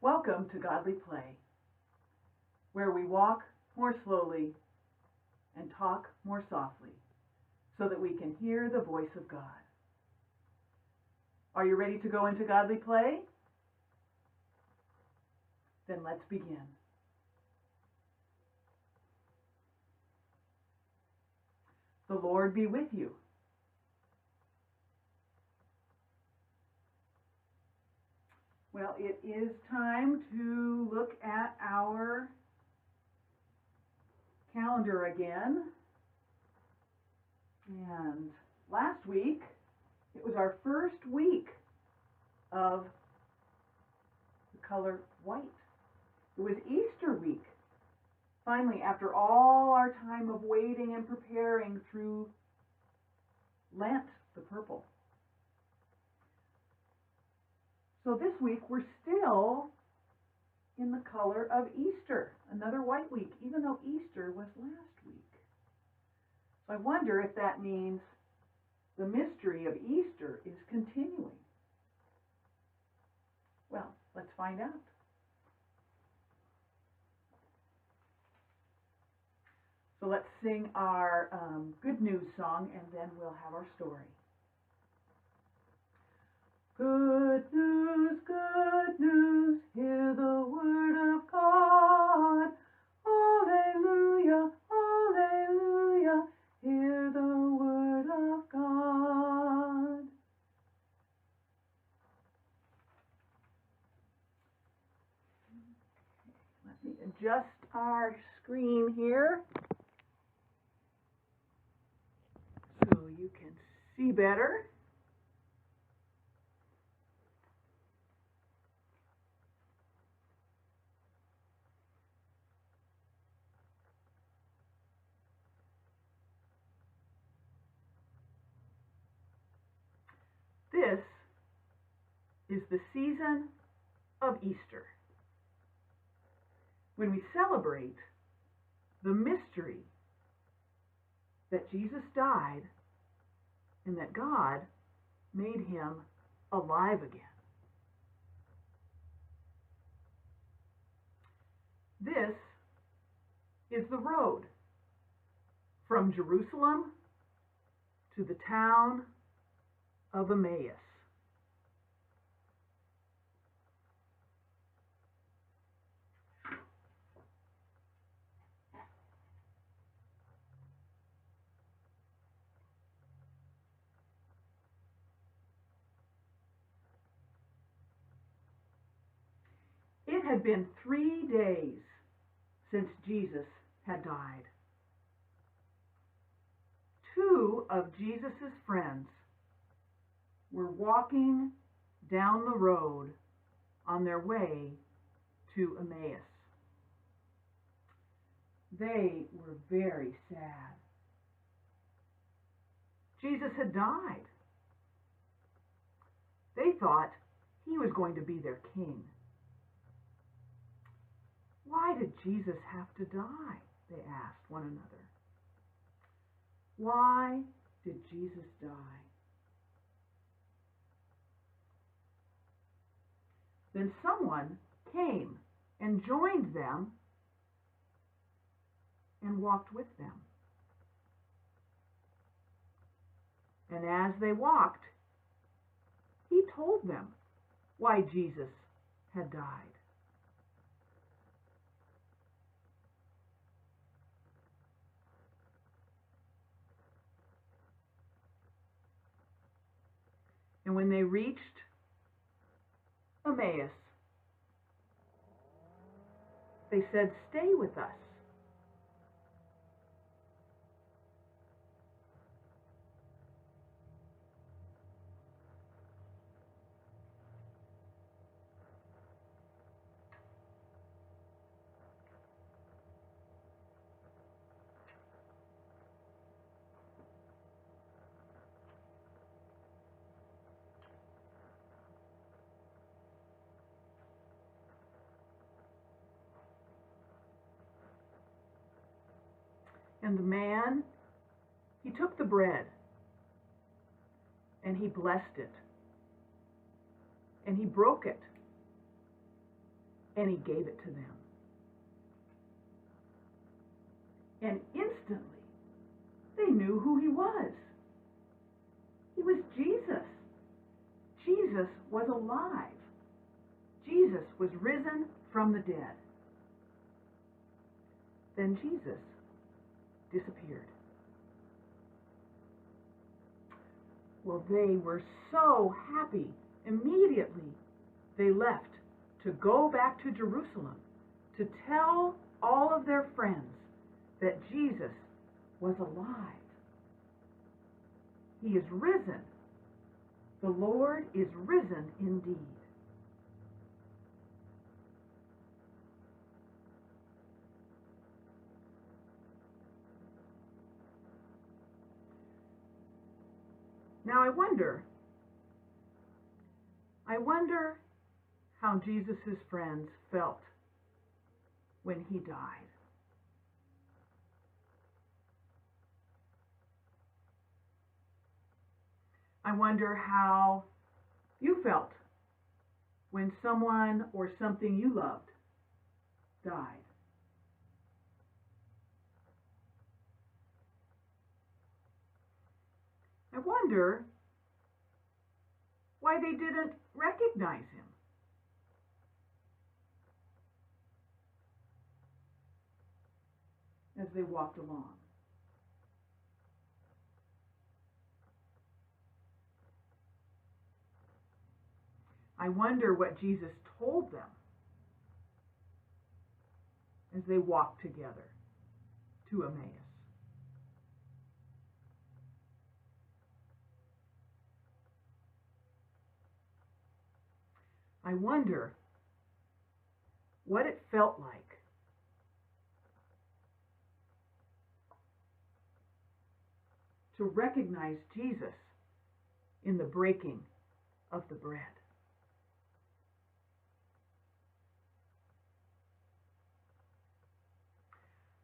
Welcome to Godly Play, where we walk more slowly and talk more softly so that we can hear the voice of God. Are you ready to go into Godly Play? Then let's begin. The Lord be with you. Well, it is time to look at our calendar again. And last week, it was our first week of the color white. It was Easter week. Finally, after all our time of waiting and preparing through Lent, the purple. So this week, we're still in the color of Easter, another white week, even though Easter was last week. So I wonder if that means the mystery of Easter is continuing. Well, let's find out. So let's sing our good news song, and then we'll have our story. Good news, hear the word of God. Alleluia, alleluia, hear the word of God. Let me adjust our screen here so you can see better. This is the season of Easter, when we celebrate the mystery that Jesus died and that God made him alive again. This is the road from Jerusalem to the town of Emmaus. It had been 3 days since Jesus had died. 2 of Jesus' friends were walking down the road on their way to Emmaus. They were very sad. Jesus had died. They thought he was going to be their king. Why did Jesus have to die? They asked one another. Why did Jesus die? Then someone came and joined them and walked with them. And as they walked, he told them why Jesus had died. And when they reached Emmaus, they said, "Stay with us." And the man, he took the bread and he blessed it and he broke it and he gave it to them. And instantly, they knew who he was. He was Jesus. Jesus was alive. Jesus was risen from the dead. Then Jesus disappeared. Well, they were so happy. Immediately, they left to go back to Jerusalem to tell all of their friends that Jesus was alive. He is risen. The Lord is risen indeed. Now I wonder how Jesus' friends felt when he died. I wonder how you felt when someone or something you loved died. I wonder why they didn't recognize him. As they walked along. I wonder what Jesus told them as they walked together to Emmaus. I wonder what it felt like to recognize Jesus in the breaking of the bread.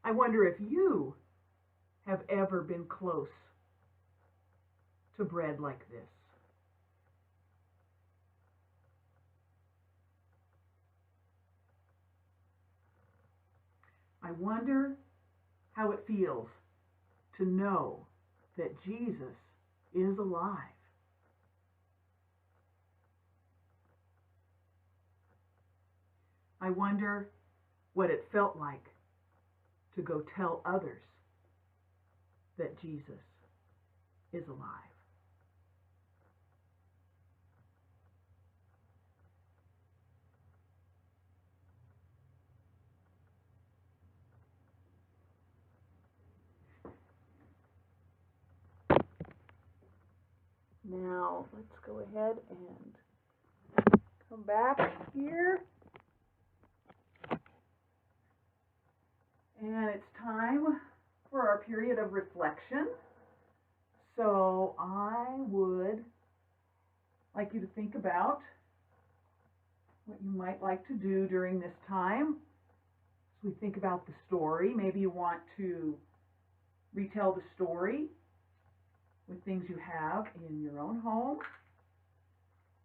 I wonder if you have ever been close to bread like this. I wonder how it feels to know that Jesus is alive. I wonder what it felt like to go tell others that Jesus is alive. Now, let's go ahead and come back here. And it's time for our period of reflection. So I would like you to think about what you might like to do during this time. As we think about the story, maybe you want to retell the story with things you have in your own home.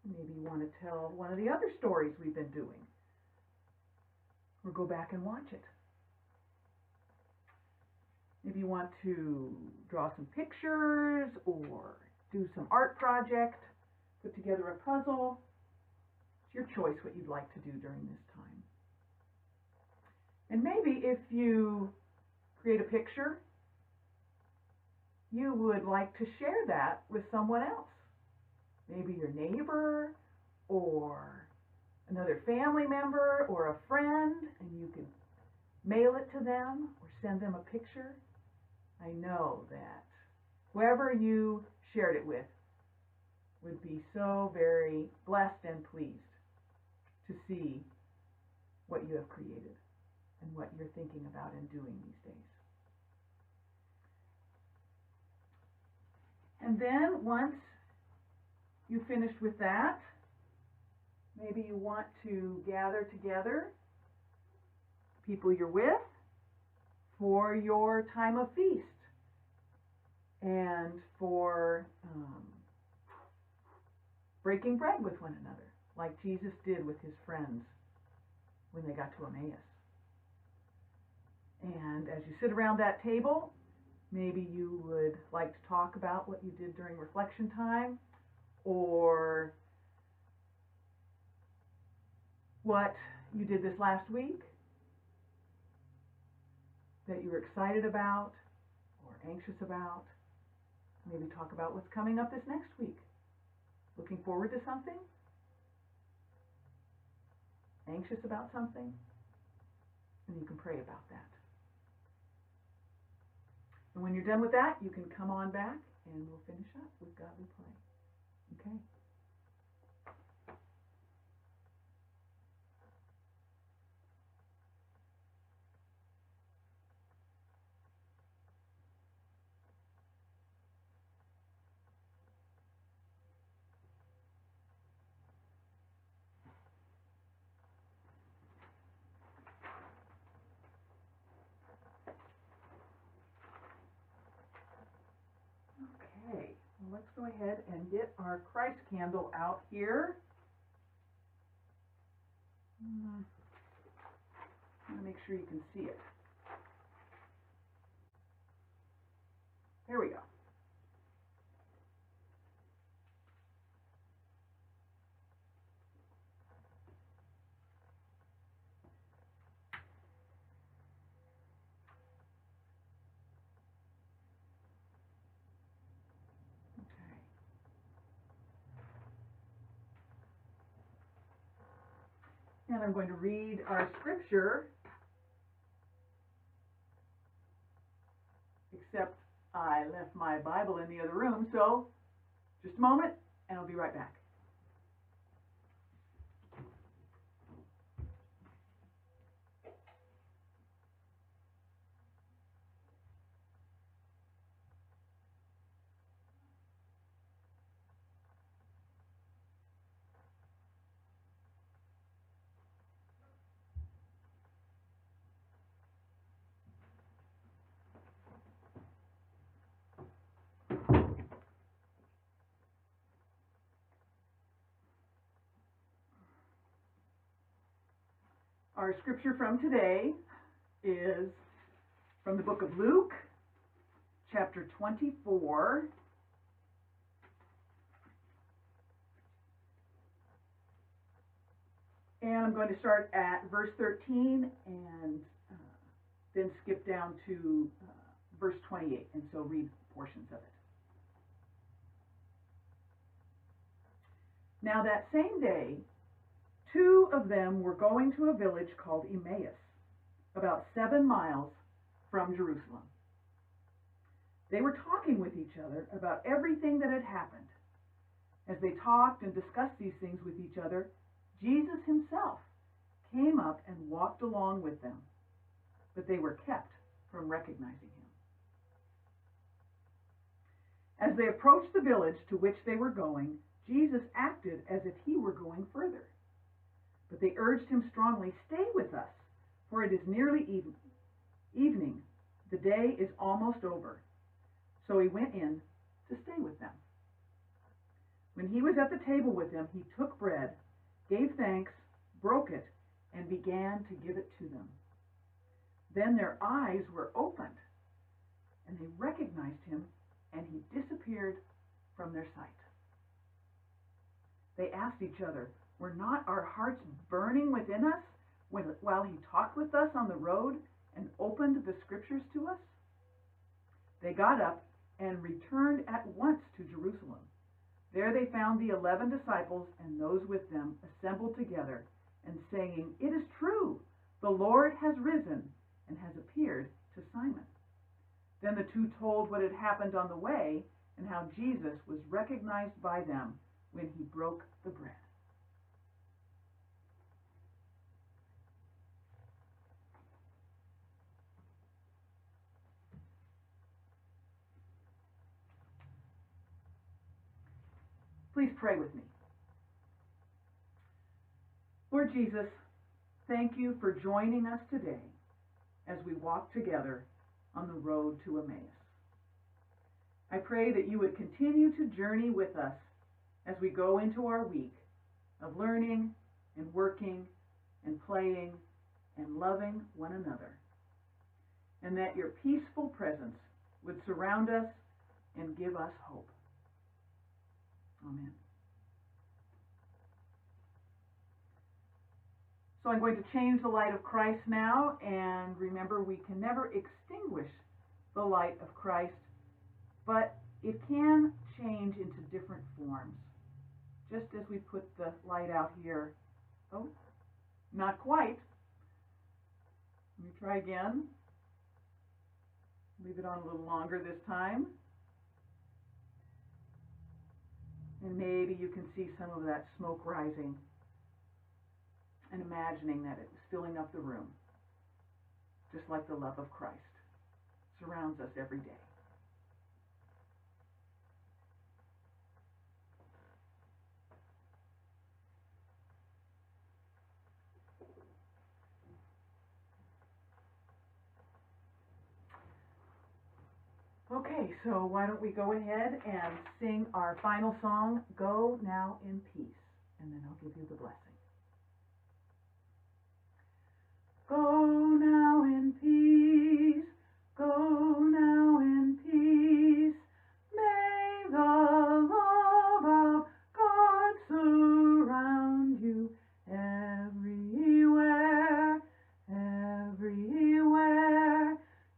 Maybe you want to tell one of the other stories we've been doing, or go back and watch it. Maybe you want to draw some pictures or do some art project, put together a puzzle. It's your choice what you'd like to do during this time. And maybe if you create a picture, you would like to share that with someone else. Maybe your neighbor or another family member or a friend, and you can mail it to them or send them a picture. I know that whoever you shared it with would be so very blessed and pleased to see what you have created and what you're thinking about and doing these days. And then once you've finished with that, maybe you want to gather together people you're with for your time of feast and for breaking bread with one another, like Jesus did with his friends when they got to Emmaus. And as you sit around that table, maybe you would like to talk about what you did during reflection time, or what you did this last week that you were excited about or anxious about. Maybe talk about what's coming up this next week. Looking forward to something? Anxious about something? And you can pray about that. And when you're done with that, you can come on back and we'll finish up with God we pray. Okay? Okay, well, let's go ahead and get our Christ candle out here. I'm going to make sure you can see it. There we go. And I'm going to read our scripture, except I left my Bible in the other room, so just a moment and I'll be right back. Our scripture from today is from the book of Luke, chapter 24. And I'm going to start at verse 13 and then skip down to verse 28, and so read portions of it. Now that same day, two of them were going to a village called Emmaus, about 7 miles from Jerusalem. They were talking with each other about everything that had happened. As they talked and discussed these things with each other, Jesus himself came up and walked along with them, but they were kept from recognizing him. As they approached the village to which they were going, Jesus acted as if he were going further. But they urged him strongly, "Stay with us, for it is nearly evening. The day is almost over." So he went in to stay with them. When he was at the table with them, he took bread, gave thanks, broke it, and began to give it to them. Then their eyes were opened, and they recognized him, and he disappeared from their sight. They asked each other, "Were not our hearts burning within us while he talked with us on the road and opened the scriptures to us?" They got up and returned at once to Jerusalem. There they found the 11 disciples and those with them assembled together and saying, "It is true, the Lord has risen and has appeared to Simon." Then the two told what had happened on the way and how Jesus was recognized by them when he broke the bread. Please pray with me. Lord Jesus, thank you for joining us today as we walk together on the road to Emmaus. I pray that you would continue to journey with us as we go into our week of learning and working and playing and loving one another, and that your peaceful presence would surround us and give us hope. Amen. So I'm going to change the light of Christ now, and remember, we can never extinguish the light of Christ, but it can change into different forms. Just as we put the light out here. Oh, not quite. Let me try again. Leave it on a little longer this time. And maybe you can see some of that smoke rising and imagining that it was filling up the room, just like the love of Christ surrounds us every day. Okay, so why don't we go ahead and sing our final song, Go Now in Peace, and then I'll give you the blessing. Go now in peace, go now in peace, may the love of God surround you everywhere, everywhere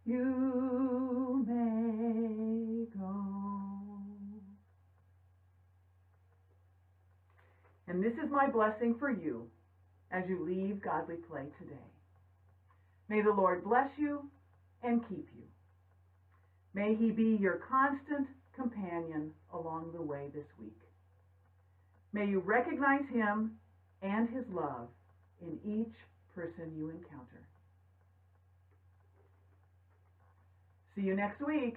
you may go. And this is my blessing for you as you leave godly play today. May the Lord bless you and keep you. May he be your constant companion along the way this week. May you recognize him and his love in each person you encounter. See you next week.